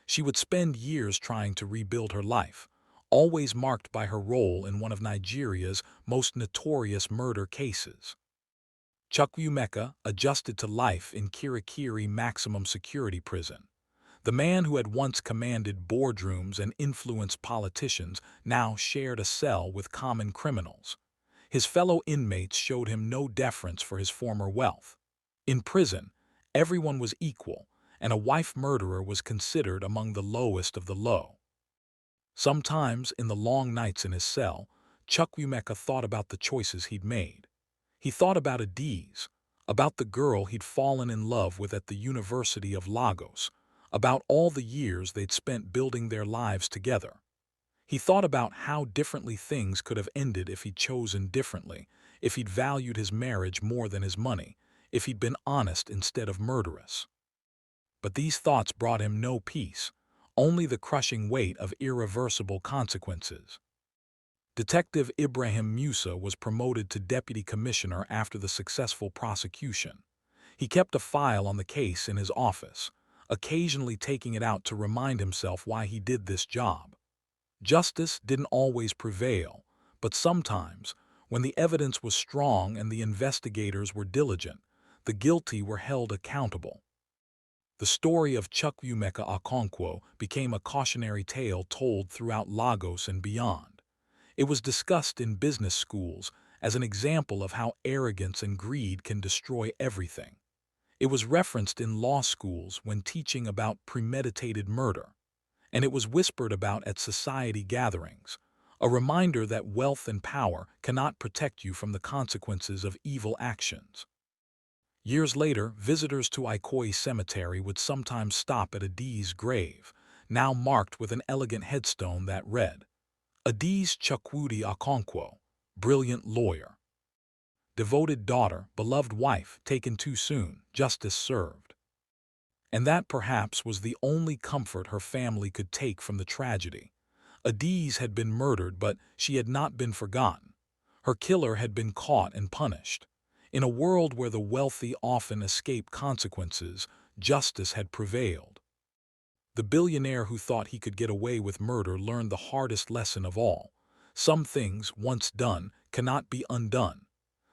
She would spend years trying to rebuild her life, always marked by her role in one of Nigeria's most notorious murder cases. Chukwuemeka adjusted to life in Kirikiri Maximum Security Prison. The man who had once commanded boardrooms and influenced politicians now shared a cell with common criminals. His fellow inmates showed him no deference for his former wealth. In prison, everyone was equal, and a wife murderer was considered among the lowest of the low. Sometimes, in the long nights in his cell, Chukwuemeka thought about the choices he'd made. He thought about Adi's, about the girl he'd fallen in love with at the University of Lagos, about all the years they'd spent building their lives together. He thought about how differently things could have ended if he'd chosen differently, if he'd valued his marriage more than his money, if he'd been honest instead of murderous. But these thoughts brought him no peace, only the crushing weight of irreversible consequences. Detective Ibrahim Musa was promoted to deputy commissioner after the successful prosecution. He kept a file on the case in his office, occasionally taking it out to remind himself why he did this job. Justice didn't always prevail, but sometimes, when the evidence was strong and the investigators were diligent, the guilty were held accountable. The story of Chukwuemeka Okonkwo became a cautionary tale told throughout Lagos and beyond. It was discussed in business schools as an example of how arrogance and greed can destroy everything. It was referenced in law schools when teaching about premeditated murder, and it was whispered about at society gatherings, a reminder that wealth and power cannot protect you from the consequences of evil actions. Years later, visitors to Ikoyi Cemetery would sometimes stop at Adi's grave, now marked with an elegant headstone that read, Adi's Chukwuemeka Okonkwo, brilliant lawyer. Devoted daughter, beloved wife, taken too soon, justice served. And that perhaps was the only comfort her family could take from the tragedy. Adi's had been murdered, but she had not been forgotten. Her killer had been caught and punished. In a world where the wealthy often escape consequences, justice had prevailed. The billionaire who thought he could get away with murder learned the hardest lesson of all. Some things, once done, cannot be undone.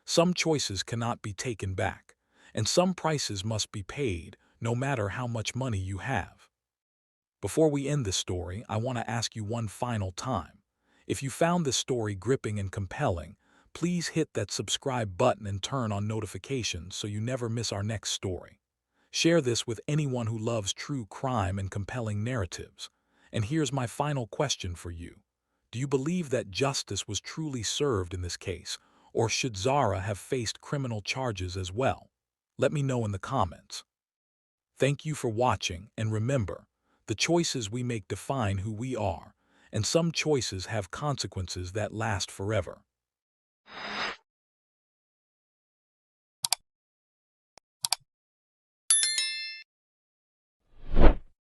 Some choices cannot be taken back. And some prices must be paid, no matter how much money you have. Before we end this story, I want to ask you one final time. If you found this story gripping and compelling, please hit that subscribe button and turn on notifications so you never miss our next story. Share this with anyone who loves true crime and compelling narratives. And here's my final question for you. Do you believe that justice was truly served in this case, or should Zara have faced criminal charges as well? Let me know in the comments. Thank you for watching, and remember, the choices we make define who we are, and some choices have consequences that last forever.